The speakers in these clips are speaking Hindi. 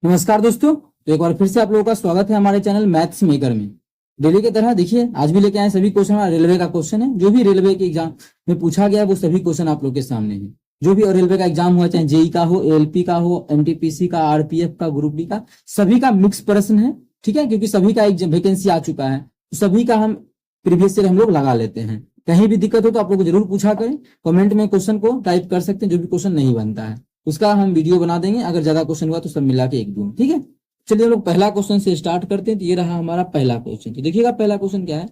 नमस्कार दोस्तों। तो एक बार फिर से आप लोगों का स्वागत है हमारे चैनल मैथ्स मेकर में। डेली की तरह देखिए आज भी लेके आए सभी क्वेश्चन। रेलवे का क्वेश्चन है, जो भी रेलवे के एग्जाम में पूछा गया है वो सभी क्वेश्चन आप लोग के सामने है। जो भी रेलवे का एग्जाम हुआ, चाहे जेई का हो, एएलपी का हो, एनटीपीसी का, आरपीएफ का, ग्रुप डी का, सभी का मिक्स प्रश्न है। ठीक है, क्योंकि सभी का एक वैकेंसी आ चुका है, तो सभी का हम प्रीवियस ईयर हम लोग लगा लेते हैं। कहीं भी दिक्कत हो तो आप लोग जरूर पूछा करें, कमेंट में क्वेश्चन को टाइप कर सकते हैं। जो भी क्वेश्चन नहीं बनता है उसका हम वीडियो बना देंगे, अगर ज्यादा क्वेश्चन हुआ तो सब मिला के एक दूं। ठीक है, चलिए हम लोग पहला क्वेश्चन से स्टार्ट करते हैं। तो ये रहा हमारा पहला क्वेश्चन। तो देखिएगा पहला क्वेश्चन क्या है।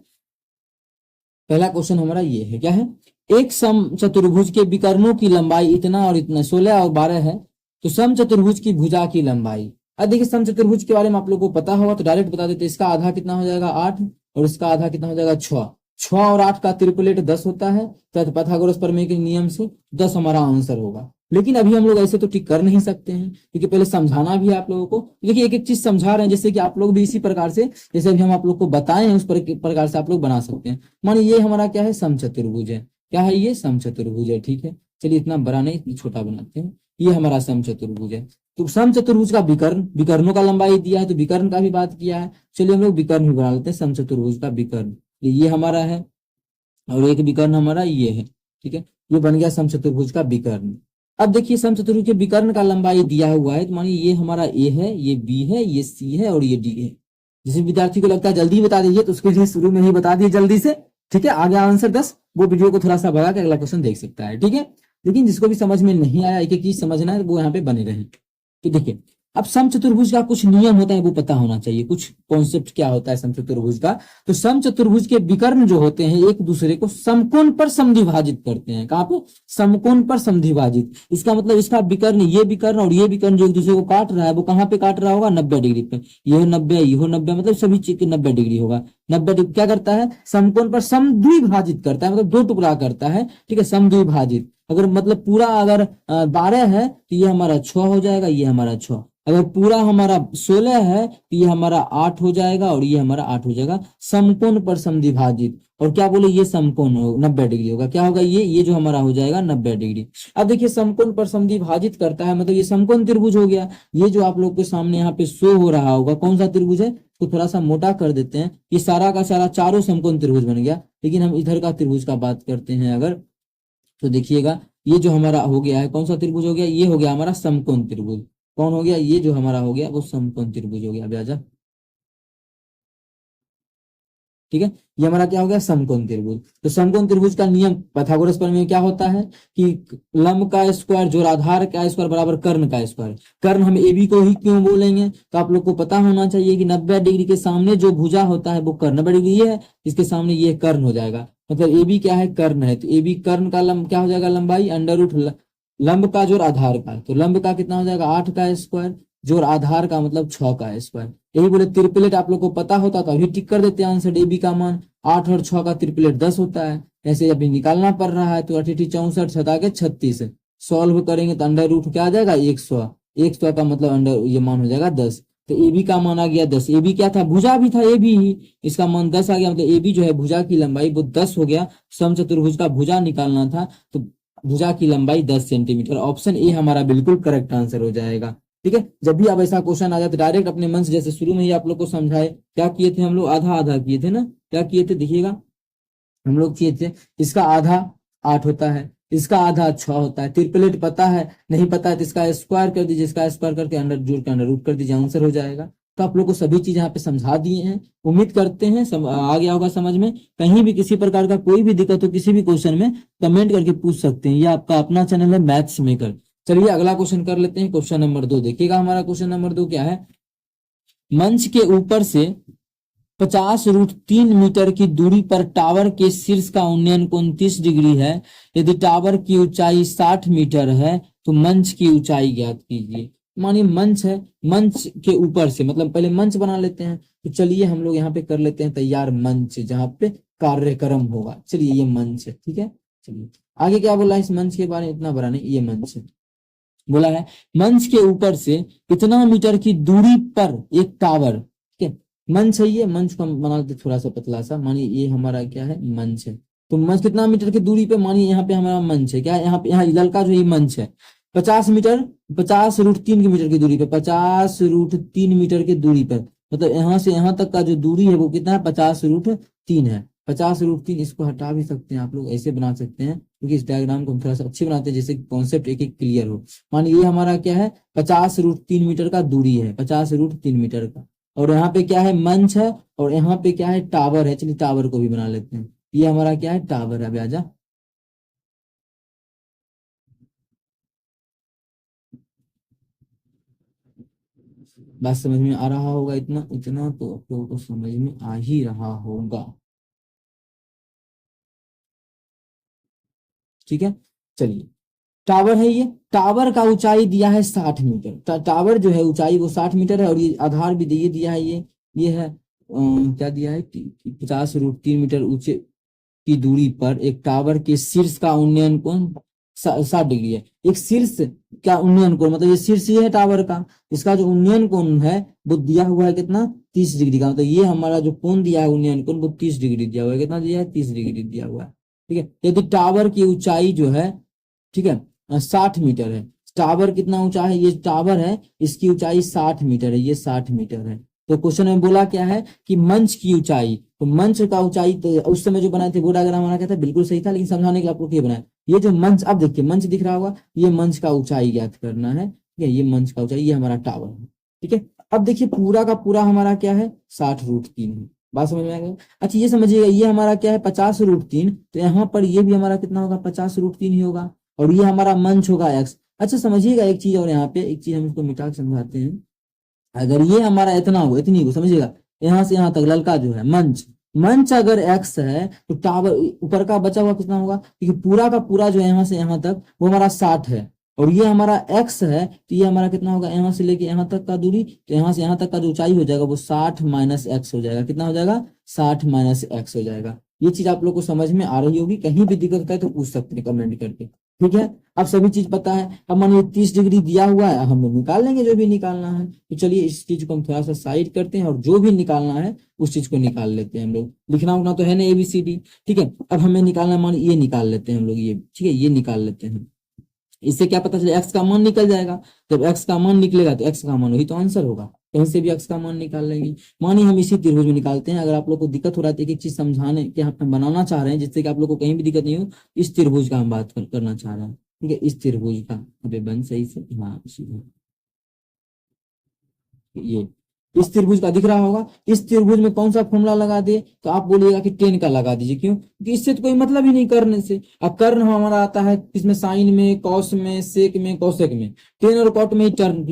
पहला क्वेश्चन हमारा ये है, क्या है, एक सम चतुर्भुज के विकर्णों की लंबाई इतना और इतना 16 और 12 है, तो सम चतुर्भुज की भुजा की लंबाई। अब देखिए सम चतुर्भुज के बारे में आप लोगों को पता होगा तो डायरेक्ट बता देते। इसका आधा कितना हो जाएगा 8 और इसका आधा कितना हो जाएगा 6। 6 और 8 का त्रिपलेट 10 होता है, तो पाइथागोरस प्रमेय के नियम से 10 हमारा आंसर होगा। लेकिन अभी हम लोग ऐसे तो टिक कर नहीं सकते हैं, क्योंकि पहले समझाना भी है आप लोगों को। देखिए एक एक चीज समझा रहे हैं, जैसे कि आप लोग भी इसी प्रकार से, जैसे अभी हम आप लोग को बताए हैं उस प्रकार से आप लोग बना सकते हैं। मानिए ये हमारा क्या है, समचतुर्भुज है। क्या है ये, समचतुर्भुज है। ठीक है, चलिए इतना बड़ा नहीं, इतना छोटा बनाते हैं। ये हमारा समचतुर्भुज है। तो समचतुर्भुज का विकर्ण, विकर्णों का लंबाई दिया है तो विकर्ण का भी बात किया है। चलिए हम लोग विकर्ण भी बना लेते हैं। समचतुर्भुज का विकर्ण ये हमारा है, और एक विकर्ण हमारा ये है। ठीक है, ये बन गया समचतुर्भुज का विकर्ण। अब देखिए समचतुर्भुज के विकर्ण का लंबाई दिया हुआ है, तो मानिए ये हमारा ए है, ये बी है, ये सी है और ये डी है। जिस विद्यार्थी को लगता है जल्दी बता दीजिए तो उसके लिए शुरू में ही बता दिए जल्दी से। ठीक है, आगे आंसर 10, वो वीडियो को थोड़ा सा बढ़ा के अगला क्वेश्चन देख सकता है। ठीक है, लेकिन जिसको भी समझ में नहीं आया, एक एक चीज समझना है, वो यहाँ पे बने रहे। तो देखिए अब समचतुर्भुज का कुछ नियम होता है, वो पता होना चाहिए। कुछ कॉन्सेप्ट क्या होता है समचतुर्भुज का। तो समचतुर्भुज के विकर्ण जो होते हैं एक दूसरे को समकोण पर समद्विभाजित करते हैं। कहाँ पे, समकोण पर समद्विभाजित। इसका मतलब इसका विकर्ण, ये विकर्ण और ये विकर्ण जो एक दूसरे को काट रहा है, वो कहाँ पे काट रहा होगा, 90 डिग्री पे। यह 90, यह 90, मतलब सभी चीज 90 डिग्री होगा। 90 डिग्री क्या करता है, समकोण पर समद्विभाजित करता है, मतलब दो टुकड़ा करता है। ठीक है, समद्विभाजित। अगर मतलब पूरा अगर 12 है तो ये हमारा 6 हो जाएगा, ये हमारा 6। अगर पूरा हमारा 16 है तो ये हमारा 8 हो जाएगा और ये हमारा 8 हो जाएगा। समकोण पर समद्विभाजित, और क्या बोले, ये समकोण 90 डिग्री होगा। क्या होगा, ये जो हमारा हो जाएगा 90 डिग्री। अब देखिए समकोण पर समद्विभाजित करता है, मतलब ये समकोण त्रिभुज हो गया। ये जो आप लोग के सामने यहाँ पे शो हो रहा होगा कौन सा त्रिभुज है, तो थोड़ा सा मोटा कर देते हैं। ये सारा का सारा चारों समकोण त्रिभुज बन गया। लेकिन हम इधर का त्रिभुज का बात करते हैं अगर, तो देखिएगा ये जो हमारा हो गया है कौन सा त्रिभुज हो गया, ये हो गया हमारा समकोण त्रिभुज। कौन हो गया, ये जो हमारा हो गया वो समकोण त्रिभुज हो गया। अभी आजा, ठीक है, ये हमारा क्या हो गया, समकोण त्रिभुज। तो समकोण त्रिभुज का नियम पाइथागोरस प्रमेय में क्या होता है कि लंब का स्क्वायर जोड़ आधार का स्क्वायर बराबर कर्ण का स्क्वायर। कर्ण हम ए बी को ही क्यों बोलेंगे, तो आप लोग को पता होना चाहिए कि 90 डिग्री के सामने जो भुजा होता है वो कर्ण, 90 डिग्री है, इसके सामने ये कर्ण हो जाएगा। मतलब ए बी क्या है, कर्ण है। तो ए बी कर्ण का लंब क्या हो जाएगा, लंबाई अंडर रूट लंब का जोड़ आधार का। तो लंब का कितना हो जाएगा 8 का स्क्वायर, जोड़ आधार का मतलब 6 का स्क्वायर। यही बोले त्रिपलेट आप लोग को पता होता तो अभी टिक कर देते आंसर। ए बी का मान 8 और 6 का त्रिपलेट 10 होता है। ऐसे अभी निकालना पड़ रहा है, तो 88 64 छता के 36 सॉल्व करेंगे तो अंडर रूट क्या आ जाएगा 100। 100 का मतलब अंडर ये मान हो जाएगा 10। तो ए बी का मान आ गया 10। ए बी क्या था, भुजा भी था ए बी ही, इसका मान 10 आ गया। मतलब ए बी जो है भुजा की लंबाई वो 10 हो गया। समचतुर्भुज का भुजा निकालना था तो भुजा की लंबाई 10 सेंटीमीटर। ऑप्शन ए हमारा बिल्कुल करेक्ट आंसर हो जाएगा। ठीक है, जब भी आप ऐसा क्वेश्चन आ जाए तो डायरेक्ट अपने मन से, जैसे शुरू में ही आप लोग को समझाए, क्या किए थे हम लोग, आधा आधा किए थे ना। क्या किए थे, देखिएगा हम लोग किए थे, इसका आधा 8 होता है, इसका आधा 6 होता है। त्रिपलेट पता है, नहीं पता है तो इसका स्क्वायर कर दीजिए, इसका स्क्वायर करके अंडर जोड़ के अंडर रूट कर दीजिए, आंसर हो जाएगा। तो आप लोग को सभी चीज यहाँ पे समझा दिए हैं। उम्मीद करते हैं आ गया होगा समझ में। कहीं भी किसी प्रकार का कोई भी दिक्कत हो किसी भी क्वेश्चन में, कमेंट करके पूछ सकते हैं। ये आपका अपना चैनल है मैथ्स मेकर। चलिए अगला क्वेश्चन कर लेते हैं, क्वेश्चन नंबर 2। देखिएगा हमारा क्वेश्चन नंबर 2 क्या है। मंच के ऊपर से 50√3 मीटर की दूरी पर टावर के शीर्ष का उन्नयन कोण 30 डिग्री है। यदि टावर की ऊंचाई 60 मीटर है तो मंच की ऊंचाई ज्ञात कीजिए। मानिए मंच है, मंच के ऊपर से, मतलब पहले मंच बना लेते हैं। तो चलिए हम लोग यहाँ पे कर लेते हैं तैयार मंच, जहाँ पे कार्यक्रम होगा। चलिए ये मंच है, ठीक है। चलिए आगे क्या बोला है इस मंच के बारे में, इतना बड़ा नहीं, ये मंच है। बोला है मंच के ऊपर से इतना मीटर की दूरी पर एक टावर, ठीक है, मंच है। ये मंच को हम बना लेते थोड़ा सा पतला सा। मानिए ये हमारा क्या है, मंच है। तो मंच कितना मीटर की दूरी पे, मानिए यहाँ पे हमारा मंच है, क्या है यहाँ पे, यहाँ लड़का जो ये मंच है। 50 मीटर, 50√3 मीटर की दूरी पे, 50√3 मीटर की दूरी पर, मतलब यहाँ से यहाँ तक का जो दूरी है वो कितना है, 50√3 है। 50√3, इसको हटा भी सकते हैं आप लोग, ऐसे बना सकते हैं, क्योंकि इस डायग्राम को हम थोड़ा सा अच्छे बनाते हैं जिससे कॉन्सेप्ट एक एक क्लियर हो। मान ये हमारा क्या है, 50√3 मीटर का दूरी है, 50√3 मीटर का, और यहाँ पे क्या है, मंच है, और यहाँ पे क्या है, टावर है। चलिए टावर को भी बना लेते हैं, ये हमारा क्या है, टावर है। ब्याजा, बात समझ में आ रहा होगा, इतना इतना तो आप लोगों को समझ में आ ही रहा होगा। ठीक है, चलिए, टावर है ये, टावर का ऊंचाई दिया है 60 मीटर, टावर जो है ऊंचाई वो 60 मीटर है, और ये आधार भी दिए दिया है, ये है क्या दिया है कि 50√3 मीटर ऊंचे की दूरी पर एक टावर के शीर्ष का उन्नयन कोण 60 डिग्री है। एक शीर्ष का उन्नयन कोण, मतलब ये शीर्ष ये है टावर का, इसका जो उन्नयन कोण है वो दिया हुआ है कितना, 30 डिग्री का, मतलब ये हमारा जो कोण दिया है उन्नयन कोण वो 30 डिग्री दिया हुआ है। कितना दिया है, 30 डिग्री दिया हुआ है। ठीक है, यदि टावर की ऊंचाई जो है, ठीक है, 60 मीटर है, टावर कितना ऊंचा है, ये टावर है, इसकी ऊंचाई 60 मीटर है, ये 60 मीटर है। तो क्वेश्चन में बोला क्या है कि मंच की ऊंचाई, तो मंच का ऊंचाई तो उस समय जो बनाए थे वो डायग्राम हमारा क्या था, बिल्कुल सही था, लेकिन समझाने के लिए आप लोग ये बनाए, ये जो मंच, अब देखिए मंच दिख रहा होगा, ये मंच का ऊंचाई ज्ञात करना है। ठीक है, ये मंच का ऊंचाई, ये हमारा टावर है। ठीक है, अब देखिए पूरा का पूरा हमारा क्या है, 60√3 है। बात समझ में आ गई। अच्छा ये समझिएगा, ये हमारा क्या है, 50√3, तो यहाँ पर ये भी हमारा कितना होगा, 50√3 ही होगा, और ये हमारा मंच होगा एक्स। अच्छा समझिएगा एक चीज, और यहाँ पे एक चीज हम इसको मिटा के समझाते हैं। अगर ये हमारा इतना हो, इतनी हो, समझिएगा, यहाँ से यहाँ तक ललका जो है मंच, मंच अगर एक्स है तो टावर ऊपर का बचा हुआ कितना होगा, क्योंकि पूरा का पूरा जो है यहाँ से यहाँ तक वो हमारा 60 है, और ये हमारा एक्स है, तो ये हमारा कितना होगा, यहाँ से लेके यहाँ तक का दूरी, तो यहाँ से यहाँ तक का जो ऊंचाई हो जाएगा वो 60 माइनस एक्स हो जाएगा। कितना हो जाएगा, 60 माइनस एक्स हो जाएगा। ये चीज आप लोग को समझ में आ रही होगी, कहीं भी दिक्कत होता है तो पूछ सकते हैं कमेंट करके। ठीक है, अब सभी चीज पता है। अब मान लो 30 डिग्री दिया हुआ है, हम लोग निकाल लेंगे जो भी निकालना है। तो चलिए इस चीज को हम थोड़ा सा साइड करते हैं, और जो भी निकालना है उस चीज को निकाल लेते हैं हम लोग। लिखना उखना तो है ना ABCD। ठीक है, अब हमें निकालना, मान ये निकाल लेते हैं हम लोग, ये ठीक है, ये निकाल लेते हैं। इससे क्या पता चले, एक्स का मान निकल जाएगा। जब एक्स का मान निकलेगा तो एक्स का मान वही तो आंसर होगा, कहीं से भी एक्स का मान निकाल लेंगे। मानिए हम इसी त्रिभुज में निकालते हैं। अगर आप लोग को दिक्कत हो रहा है एक एक चीज समझाने के यहाँ पे बनाना चाह रहे हैं जिससे कि आप लोग को कहीं भी दिक्कत नहीं हो, इस त्रिभुज का हम बात करना चाह रहे हैं। ठीक है, इस त्रिभुज का, अबे बन सही से, हाँ ये इस त्रिभुज का दिख रहा होगा। इस त्रिभुज में कौन सा फॉर्मूला लगा दे, तो आप बोलिएगा कि टेन का लगा दीजिए। क्यों, क्योंकि इससे तो कोई मतलब ही नहीं करने से। अब कर्ण हमारा आता है इसमें साइन में, कॉस में, सेक में, कौसेक में, टेन और कॉट में ही टर्न,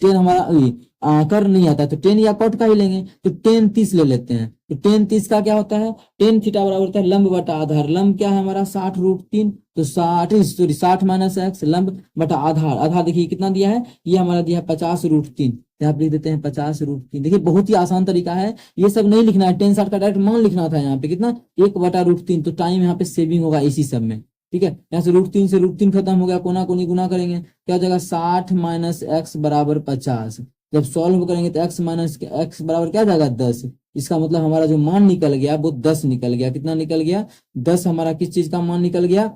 टेन हमारा कर्ण नहीं आता, तो टेन या कॉट का ही लेंगे। तो टेन 30 ले लेते हैं, तो टेन 30 का क्या होता है, टेन थीटा बराबर होता है लंब बटा आधार। लंब क्या है हमारा 60√3, तो 60 माइनस एक्स, लंब बटा आधार। आधार देखिए कितना दिया है, ये हमारा दिया है 50√3, यहाँ पे लिख देते हैं 50√3। देखिए बहुत ही आसान तरीका है, ये सब नहीं लिखना है, 10 60 का डायरेक्ट मान लिखना था। यहाँ पे कितना, 1/√3, तो टाइम यहाँ पे सेविंग होगा इसी सब में। ठीक है, यहाँ से √3 से √3 खत्म हो गया, कोना कोनी गुना करेंगे, क्या हो जाएगा, 60 माइनस एक्स बराबर 50। जब सॉल्व करेंगे तो एक्स माइनस एक्स बराबर क्या जाएगा, 10। इसका मतलब हमारा जो मान निकल गया वो 10 निकल गया। कितना निकल गया, 10 हमारा किस चीज का मान निकल गया,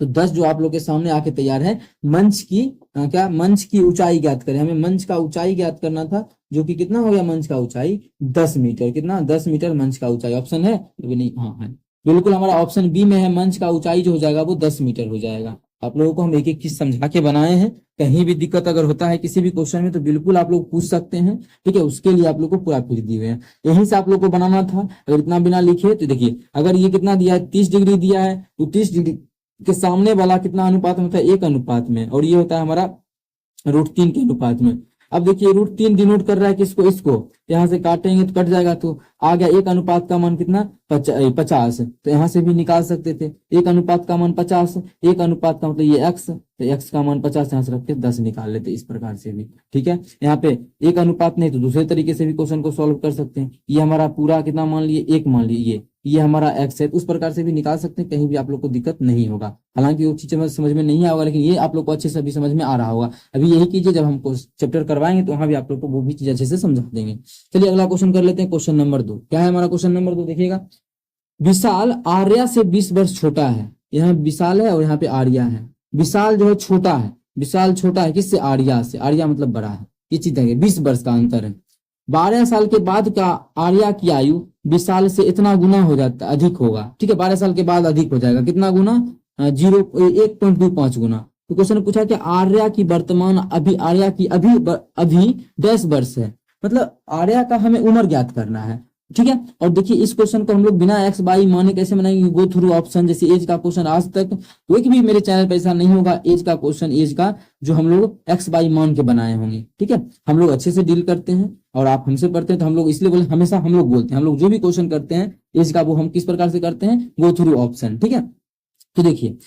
तो 10 जो आप लोग के सामने आके तैयार है, मंच की क्या, मंच की ऊंचाई ज्ञात करें। हमें मंच का ऊंचाई ज्ञात करना था, जो कि कितना हो गया, मंच का ऊंचाई 10 मीटर। कितना, 10 मीटर मंच का ऊंचाई। ऑप्शन है तो भी नहीं, हाँ है, बिल्कुल हमारा ऑप्शन बी में है, मंच का ऊंचाई जो हो जाएगा वो 10 मीटर हो जाएगा। आप लोगों को हम एक एक चीज समझा के बनाए हैं। कहीं भी दिक्कत अगर होता है किसी भी क्वेश्चन में तो बिल्कुल आप लोग पूछ सकते हैं। ठीक है, उसके लिए आप लोग को पूरा फिर दिए हुए हैं, यहीं से आप लोग को बनाना था। अगर इतना बिना लिखे तो देखिए, अगर ये कितना दिया है, 30 डिग्री दिया है, तो 30 डिग्री के सामने वाला कितना अनुपात में होता है, 1 अनुपात में, और ये होता है हमारा √3 के अनुपात में। अब देखिए √3 डिनोट कर रहा है किसको, इसको, यहाँ से काटेंगे तो कट जाएगा, तो आ गया 1 अनुपात का मान कितना, 50। तो यहाँ से भी निकाल सकते थे, 1 अनुपात का मान 50, 1 अनुपात का मतलब ये एक्स, तो एक्स का मान 50 यहाँ से रख के 10 निकाल लेते, इस प्रकार से भी। ठीक है, यहाँ पे 1 अनुपात नहीं तो दूसरे तरीके से भी क्वेश्चन को सॉल्व कर सकते हैं। ये हमारा पूरा कितना मान लिए, 1 मान लिए, ये हमारा एक्स है, उस प्रकार से भी निकाल सकते हैं, कहीं भी आप लोग को दिक्कत नहीं होगा। हालांकि वो चीज समझ में नहीं आएगा, लेकिन ये आप लोग को अच्छे से अभी समझ में आ रहा होगा। अभी यही कीजिए, जब हमको चैप्टर करवाएंगे तो वहां भी आप लोग को वो भी चीज अच्छे से समझा देंगे। चलिए अगला क्वेश्चन कर लेते हैं, क्वेश्चन नंबर 2। क्या है हमारा क्वेश्चन नंबर 2, देखिएगा। विशाल आर्या से 20 वर्ष छोटा है। यहाँ विशाल है और यहाँ पे आर्या है। विशाल जो है छोटा है, विशाल छोटा है किससे, आर्या से, आर्या मतलब बड़ा है, ये चीज है, 20 वर्ष का अंतर है। 12 साल के बाद का आर्या की आयु विशाल से इतना गुना हो जाता, अधिक होगा, ठीक है, 12 साल के बाद अधिक हो जाएगा, कितना गुना, 1.25 गुना। तो क्वेश्चन पूछा कि आर्या की वर्तमान आर्या की अभी 10 वर्ष है, मतलब आर्या का हमें उम्र ज्ञात करना है, ठीक है। और देखिए इस क्वेश्चन को हम लोग बिना एक्स बाई माने कैसे बनाएंगे, गो थ्रू ऑप्शन, जैसे एज का क्वेश्चन आज तक कोई भी मेरे चैनल पे ऐसा नहीं होगा एज का क्वेश्चन, एज का जो हम लोग एक्स बाई मान के बनाए होंगे, ठीक है। हम लोग अच्छे से डील करते हैं और आप हमसे पढ़ते हैं, तो हम लोग इसलिए बोले, हमेशा हम लोग बोलते हैं, हम लोग जो भी क्वेश्चन करते हैं एज का वो हम किस प्रकार से करते हैं, गो थ्रू ऑप्शन, ठीक है। तो देखिए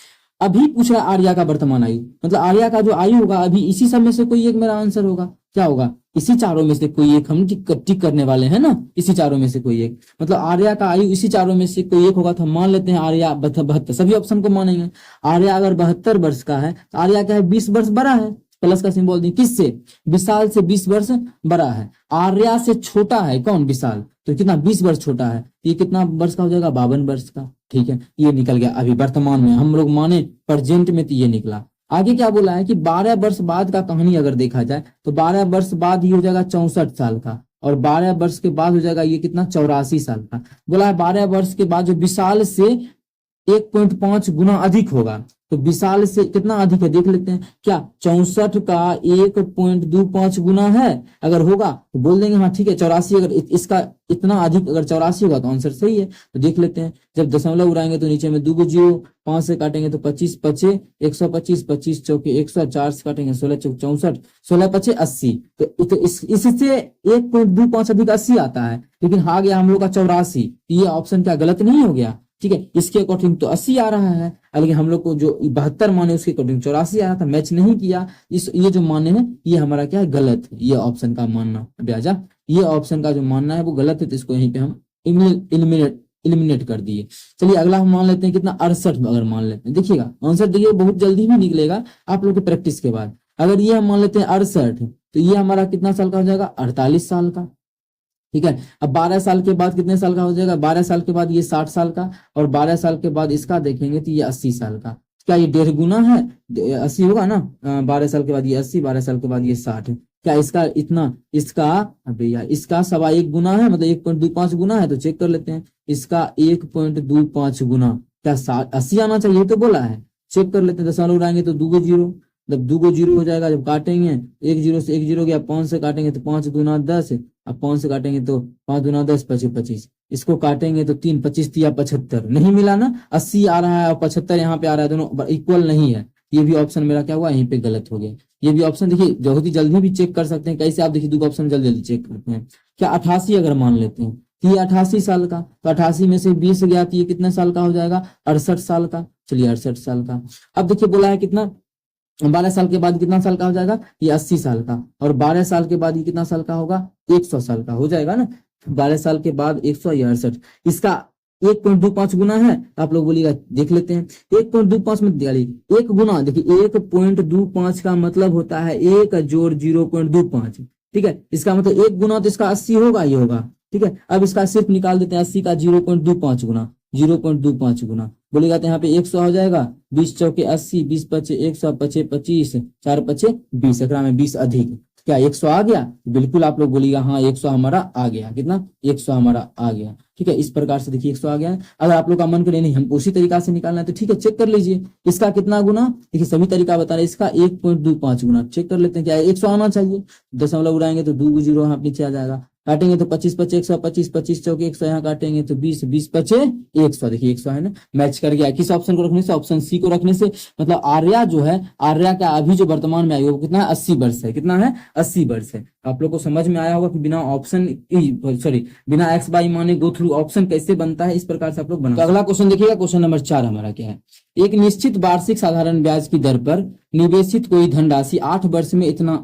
अभी पूछ रहा है आर्या का वर्तमान आयु, मतलब आर्या का जो आयु होगा अभी, इसी सब में से कोई एक मेरा आंसर होगा, क्या होगा, इसी चारों में से कोई एक हम टिक करने वाले हैं ना, इसी चारों में से कोई एक, मतलब आर्या का आयु इसी चारों में से कोई एक होगा, तो हम मान लेते हैं आर्या 72, सभी ऑप्शन को मानेंगे। आर्या अगर 72 वर्ष का है तो आर्या क्या है, 20 वर्ष बड़ा है, प्लस का सिंबल दें, किससे, विशाल से 20 वर्ष बड़ा है। आर्या से छोटा है कौन, विशाल, तो कितना, 20 वर्ष छोटा है, ये कितना वर्ष का हो जाएगा, 52 वर्ष का, ठीक है। ये निकल गया अभी वर्तमान में, हम लोग माने प्रेजेंट में, तो ये निकला। आगे क्या बोला है कि 12 वर्ष बाद का कहानी अगर देखा जाए तो 12 वर्ष बाद ये हो जाएगा 64 साल का, और 12 वर्ष के बाद हो जाएगा ये कितना, 84 साल का। बोला है 12 वर्ष के बाद जो विशाल से 1.5 गुना अधिक होगा, तो विशाल से कितना अधिक है देख लेते हैं, क्या 64 का 1.25 गुना है, अगर होगा तो बोल देंगे हाँ ठीक है 84, अगर इसका इतना अधिक अगर 84 होगा तो आंसर सही है। तो देख लेते हैं, जब दशमलव उड़ाएंगे तो नीचे में 2 को 0, 5 से काटेंगे तो 25 पचे 125, 25 चौके 100, 4 से काटेंगे 16 चौक 64, 16 पचे 80, तो इससे 1.25 अधिक 80 आता है, लेकिन आ गया हम लोग का 84, ये ऑप्शन क्या गलत नहीं हो गया, ठीक है। इसके अकॉर्डिंग तो 80 आ रहा है, लेकिन हम लोग को जो 72 माने उसके अकॉर्डिंग 84 आ रहा था, मैच नहीं किया, ये जो माने हैं ये हमारा क्या है, गलत है, ये ऑप्शन का मानना ब्याजा, ये ऑप्शन का जो मानना है वो गलत है, तो इसको यहीं पे हम इलिमिनेट कर दिए। चलिए अगला हम मान लेते हैं कितना, 68 अगर मान लेते हैं, देखिएगा आंसर देखिए बहुत जल्दी भी निकलेगा आप लोग की प्रैक्टिस के बाद। अगर ये हम मान लेते हैं 68, तो ये हमारा कितना साल का हो जाएगा, 48 साल का, ठीक है। अब 12 साल के बाद कितने साल का हो जाएगा, 12 साल के बाद ये 60 साल का, और 12 साल के बाद इसका देखेंगे तो ये 80 साल का, क्या ये 1.5 गुना है, 80 होगा ना, 12 साल के बाद ये 80, 12 साल के बाद ये 60, क्या इसका इतना, इसका अबे यार इसका 1.25 गुना है, मतलब 1.25 गुना है, तो चेक कर लेते हैं, इसका 1.25 गुना, क्या 80 आना चाहिए, तो बोला है, चेक कर लेते हैं, दशमलव उड़ाएंगे तो 2 को 0, जब 2 को 0 हो जाएगा, जब काटेंगे 1 0 से 1 0 गया, 5 से काटेंगे तो 5 दूना 10, अब 5 से काटेंगे तो 5 दूना 10, 25 25, इसको काटेंगे तो 3 25 या 75, नहीं मिला ना, 80 आ रहा है और 75 यहाँ पे आ रहा है, दोनों इक्वल नहीं है, ये भी ऑप्शन मेरा क्या हुआ, यहीं पे गलत हो गया। ये भी ऑप्शन देखिए बहुत ही जल्दी भी चेक कर सकते हैं, कैसे आप देखिए 2 ऑप्शन जल्दी जल्दी चेक करते हैं। क्या 88 अगर मान लेते हैं तो ये 88 साल का, तो 88 में से 20 गया तो ये कितने साल का हो जाएगा, 68 साल का, चलिए 68 साल का। अब देखिए बोला है कितना, 12 साल के बाद कितना साल का हो जाएगा, ये 80 साल का, और 12 साल के बाद ये कितना साल का होगा, 100 साल का हो जाएगा ना, 12 साल के बाद 100 या 68, इसका 1.25 गुना है, आप लोग बोलिएगा देख लेते हैं, 1.25 में डालिए 1 गुना, देखिए 1.25 का मतलब होता है 1 जोड़ 0.25, ठीक है, इसका मतलब 1 गुना तो इसका 80 होगा, ये होगा, ठीक है। अब इसका सिर्फ निकाल देते हैं 80 का 0.25 गुना, 0.25 गुना बोलेगा तो यहाँ पे 100 हो जाएगा, 20 चौके 80, 20 पचे 100, पचे 25, 4 पचे 20, एकरा में 20 अधिक, क्या 100 आ गया, बिल्कुल आप लोग बोलिएगा हाँ 100 हमारा आ गया, कितना 100 हमारा आ गया, ठीक है। इस प्रकार से देखिए 100 आ गया है। अगर आप लोग का मन करे नहीं हमको उसी तरीका से निकालना है तो ठीक है, चेक कर लीजिए इसका कितना गुना, देखिए सभी तरीका बता रहे, इसका 1.25 गुना, चेक कर लेते हैं, क्या 100 आना चाहिए, दशमलव उड़ाएंगे तो 2 0 यहाँ नीचे आ जाएगा, काटेंगे तो 25 पचे 100, 25 25 चौके 100, यहाँ काटेंगे तो 20 20 पचे 100, देखिए 100 है ना, मैच कर गया। किस ऑप्शन को रखने से, ऑप्शन सी को रखने से, मतलब आर्या जो है, आर्या का अभी जो वर्तमान में आयु कितना है, 80 वर्ष है, कितना है 80 वर्ष है। आप लोग को समझ में आया होगा कि बिना ऑप्शन बिना एक्स बाई माने गो थ्रू ऑप्शन कैसे बनता है, इस प्रकार से आप लोग बना। तो अगला क्वेश्चन देखिएगा, क्वेश्चन नंबर 4 हमारा क्या है, एक निश्चित वार्षिक साधारण ब्याज की दर पर निवेशित कोई धनराशि 8 वर्ष में इतना,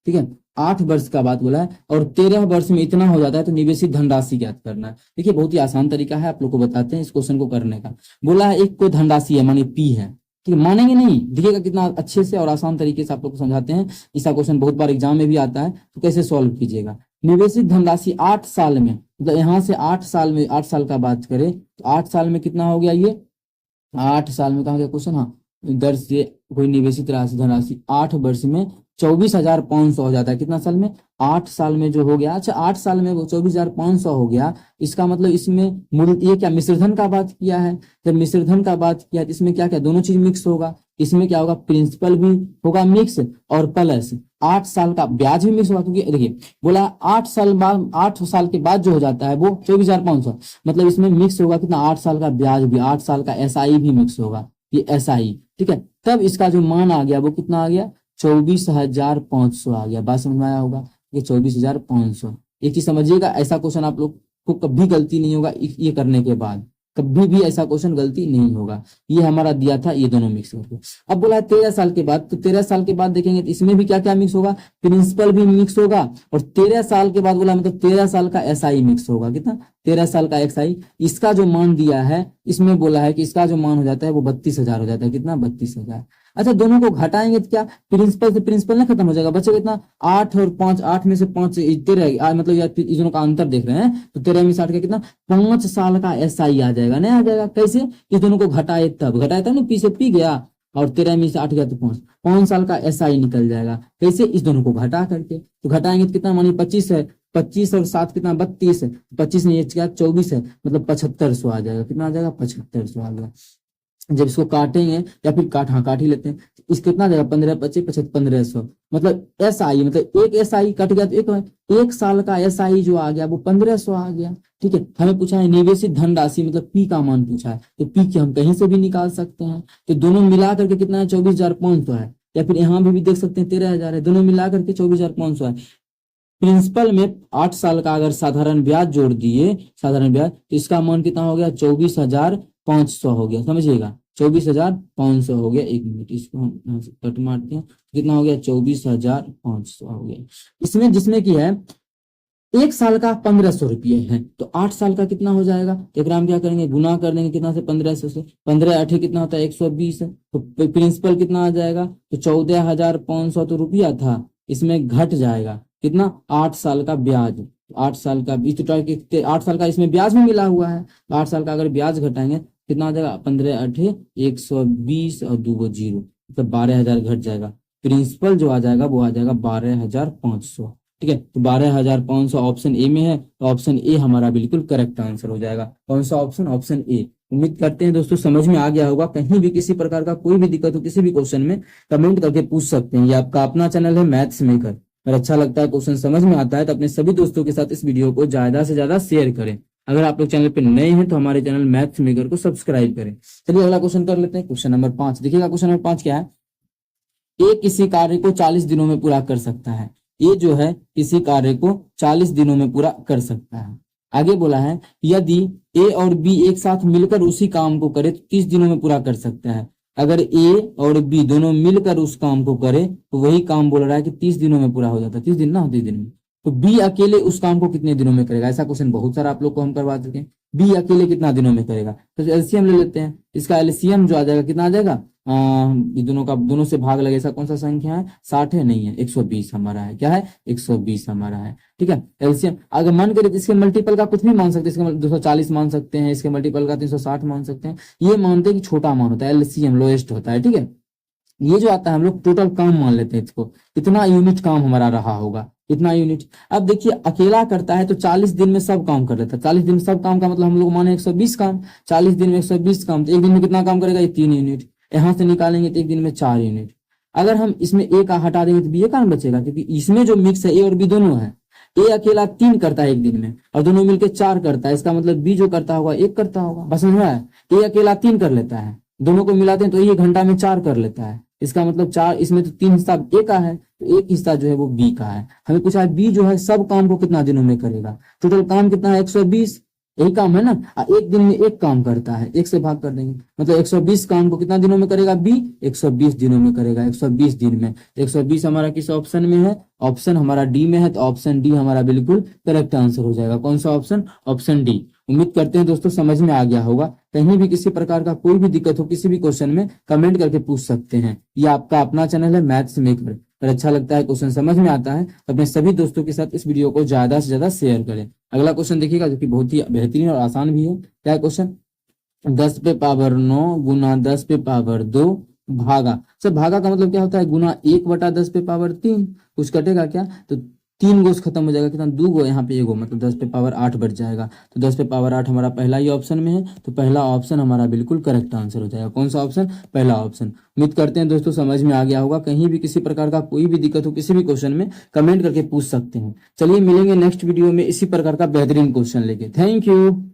ठीक है 8 वर्ष का बात बोला है, और 13 वर्ष में इतना हो जाता है, तो निवेशित धनराशि ज्ञात करना है। देखिए बहुत ही आसान तरीका है, आप लोग को बताते हैं इस क्वेश्चन को करने का। बोला है एक कोई धनराशि है, माने पी है, ठीक है, मानेंगे नहीं, देखिएगा कितना अच्छे से और आसान तरीके से आप लोग को समझाते हैं। इसका क्वेश्चन बहुत बार एग्जाम में भी आता है, तो कैसे सॉल्व कीजिएगा। निवेशित धनराशि 8 साल में, मतलब यहाँ से 8 साल में, 8 साल का बात करें तो 8 साल में कितना हो गया, ये 8 साल में कहा गया क्वेश्चन, हाँ दर से कोई निवेशित राशि धनराशि 8 वर्ष में 24,500 हो जाता है। कितना साल में? 8 साल में जो हो गया। अच्छा 8 साल में वो 24,500 हो गया, इसका मतलब इसमें मूल ये क्या मिश्रधन का बात किया है। जब मिश्रधन का बात किया तो इसमें क्या क्या दोनों चीज मिक्स होगा। इसमें क्या होगा? प्रिंसिपल भी होगा मिक्स और प्लस 8 साल का ब्याज भी मिक्स होगा। क्योंकि देखिए बोला 8 साल बाद, 8 साल के बाद जो हो जाता है वो 24,500, मतलब इसमें मिक्स होगा कितना? 8 साल का ब्याज भी, 8 साल का एसआई भी मिक्स होगा, ये एसआई। ठीक है, तब इसका जो मान आ गया वो कितना आ गया? 24,500 आ गया। बात समझ में आया होगा? ये 24,500। एक चीज समझिएगा, ऐसा क्वेश्चन आप लोग को कभी गलती नहीं होगा ये करने के बाद, कभी भी ऐसा क्वेश्चन गलती नहीं होगा। ये हमारा दिया था, ये दोनों मिक्स करके। अब बोला है 13 साल के बाद, तो 13 साल के बाद देखेंगे तो इसमें भी क्या क्या मिक्स होगा? प्रिंसिपल भी मिक्स होगा और 13 साल के बाद बोला मतलब 13 साल का एसआई मिक्स होगा। कितना? 13 साल का एसआई। इसका जो मान दिया है, इसमें बोला है कि इसका जो मान हो जाता है वो 32,000 हो जाता है। कितना? 32,000। अच्छा दोनों को घटाएंगे तो क्या? प्रिंसिपल से प्रिंसिपल ना खत्म हो जाएगा, बचेगा कितना? 8 और 5, 8 में से 5 13, मतलब यार इस दोनों का अंतर देख रहे हैं तो 13 में 60 का कितना? 5 साल का एसआई आ जाएगा। नहीं आ जाएगा? कैसे? इस दोनों को घटाए तब ना, पी से पी गया और 13 में से 8 गया तो 5 साल का एसआई निकल जाएगा। कैसे? इस दोनों को घटा करके। तो घटाएंगे तो कितना? मानिए 25 है, 25 और 7 कितना? 32 है, 25 नहीं क्या? 24 है, मतलब 7500 आ जाएगा। कितना आ जाएगा? 7500 आ गया। जब इसको काटेंगे या फिर काट ही लेते हैं, इस कितना जाएगा? 15 25 55 1500, मतलब एसआई, मतलब एक एसआई कट गया तो एक साल का एसआई जो आ गया वो 1500 आ गया। ठीक है, हमें पूछा है निवेशित धनराशि, मतलब पी का मान पूछा है, तो पी की हम कहीं से भी निकाल सकते हैं। तो दोनों मिला करके कितना है? 24,500 है, या फिर यहाँ भी देख सकते हैं 13,000 है। दोनों मिला करके 24,500 है। प्रिंसिपल में 8 साल का अगर साधारण ब्याज जोड़ दिए, साधारण ब्याज, तो इसका मान कितना हो गया? 24,500 हो गया। समझिएगा, 24,500 हो गया। एक मिनट, इसको हम यहाँ से कट मारते हैं, कितना हो गया? 24,500 हो गया। इसमें जिसमें की है एक साल का 1,500 रुपये है, तो 8 साल का कितना हो जाएगा? एक हम क्या करेंगे? गुना कर देंगे कितना से? 1500 से। 15 8 कितना होता है? 120 है। तो प्रिंसिपल कितना आ जाएगा? तो 14,500 तो रुपया था, इसमें घट जाएगा कितना? 8 साल का ब्याज। 8 साल का 8 साल का इसमें ब्याज भी मिला हुआ है, तो 8 साल का अगर ब्याज घटाएंगे कितना आ जाएगा? 15 8 120 और 2 0, मतलब 12,000 घट जाएगा। प्रिंसिपल जो आ जाएगा वो आ जाएगा 12,500। ठीक है, तो 12,500 ऑप्शन ए में है, तो ऑप्शन ए हमारा बिल्कुल करेक्ट आंसर हो जाएगा। कौन सा ऑप्शन? Option A. उम्मीद करते हैं दोस्तों समझ में आ गया होगा। कहीं भी किसी प्रकार का कोई भी दिक्कत हो किसी भी क्वेश्चन में, कमेंट करके पूछ सकते हैं। ये आपका अपना चैनल है मैथ्स मेकर। अगर अच्छा लगता है, क्वेश्चन समझ में आता है, तो अपने सभी दोस्तों के साथ इस वीडियो को ज्यादा से ज्यादा शेयर करें। अगर आप लोग चैनल पे नए हैं तो हमारे चैनल मैथ्स मेकर को सब्सक्राइब करें। चलिए अगला क्वेश्चन कर लेते हैं। क्वेश्चन नंबर 5 देखिएगा। क्वेश्चन नंबर 5 क्या है? ए किसी कार्य को 40 दिनों में पूरा कर सकता है। ये जो है किसी कार्य को 40 दिनों में पूरा कर सकता है। आगे बोला है यदि ए और बी एक साथ मिलकर उसी काम को करे तो 30 दिनों में पूरा कर सकता है। अगर ए और बी दोनों मिलकर उस काम को करे तो वही काम बोल रहा है कि 30 दिनों में पूरा हो जाता है। 30 दिन ना, 30 दिन में। तो बी अकेले उस काम को कितने दिनों में करेगा? ऐसा क्वेश्चन बहुत सारा आप लोग को हम करवा चुके हैं। बी अकेले कितना दिनों में करेगा? तो एलसीएम ले लेते हैं। इसका एलसीएम जो आ जाएगा कितना आ जाएगा? दोनों से भाग लगे, ऐसा कौन सा संख्या है? 60 है? नहीं है, 120 हमारा है। क्या है? 120 हमारा है। ठीक है, एलसीएम अगर मन करे तो इसके मल्टीपल का कुछ भी मान सकते हैं। इसके 240 मान सकते हैं, इसके मल्टीपल का 360 मान सकते हैं। ये मानते हैं कि छोटा मान होता है, एलसीएम लोएस्ट होता है। ठीक है, ये जो आता है हम लोग टोटल काम मान लेते हैं इसको, कितना यूनिट काम हमारा रहा होगा, इतना यूनिट। अब देखिए अकेला करता है तो 40 दिन में सब काम कर लेता है। 40 दिन में सब काम का मतलब हम लोग माने 120 काम। 40 दिन में 120 काम, तो एक दिन में कितना काम करेगा? ये 3 यूनिट। यहाँ से निकालेंगे तो एक दिन में 4 यूनिट। अगर हम इसमें ए का हटा देंगे तो बी ए काम बचेगा, क्योंकि इसमें जो मिक्स है ए और बी दोनों है। ए अकेला 3 करता है एक दिन में और दोनों मिलकर 4 करता है। इसका मतलब बी जो करता होगा 1 करता होगा। बस समझ में आया? ए अकेला 3 कर लेता है, दोनों को मिलाते हैं तो ये घंटा में 4 कर लेता है। इसका मतलब 4, इसमें तो 3 हिस्सा ए का है, तो 1 हिस्सा जो है वो बी का है। हमें पूछा है बी जो है सब काम को कितना दिनों में करेगा? टोटल काम कितना है? 120। यही काम है ना, एक दिन में 1 काम करता है, 1 से भाग कर देंगे, मतलब 120 काम को कितना दिनों में करेगा? बी 120 दिनों में करेगा। 120 दिन में 120 हमारा किस ऑप्शन में है? ऑप्शन हमारा डी में है, तो ऑप्शन डी हमारा बिल्कुल करेक्ट आंसर हो जाएगा। कौन सा ऑप्शन? Option D. उम्मीद करते हैं दोस्तों समझ में आ गया होगा। कहीं भी किसी प्रकार का कोई भी दिक्कत हो किसी भी क्वेश्चन में, कमेंट करके पूछ सकते हैं। ये आपका अपना चैनल है मैथ्स मेकर। अगर अच्छा लगता है, क्वेश्चन समझ में आता है, तो अपने सभी दोस्तों के साथ इस वीडियो को ज्यादा से ज्यादा शेयर करें। अगला क्वेश्चन देखिएगा जो कि बहुत ही बेहतरीन और आसान भी है। क्या क्वेश्चन? 10 पे पावर 9 गुना 10 पे पावर 2 भागा। सर भागा का मतलब क्या होता है, गुना 1/10 पे पावर 3, कुछ कटेगा क्या, तो 3 गोस खत्म हो जाएगा, कितना 2 गो, यहाँ पे 1 गो, मतलब 10 पे पावर 8 बच जाएगा। तो 10 पे पावर 8 हमारा पहला ही ऑप्शन में है, तो पहला ऑप्शन हमारा बिल्कुल करेक्ट आंसर हो जाएगा। कौन सा ऑप्शन, पहला ऑप्शन। उम्मीद करते हैं दोस्तों समझ में आ गया होगा। कहीं भी किसी प्रकार का कोई भी दिक्कत हो किसी भी क्वेश्चन में, कमेंट करके पूछ सकते हैं। चलिए मिलेंगे नेक्स्ट वीडियो में इसी प्रकार का बेहतरीन क्वेश्चन लेके। Thank you.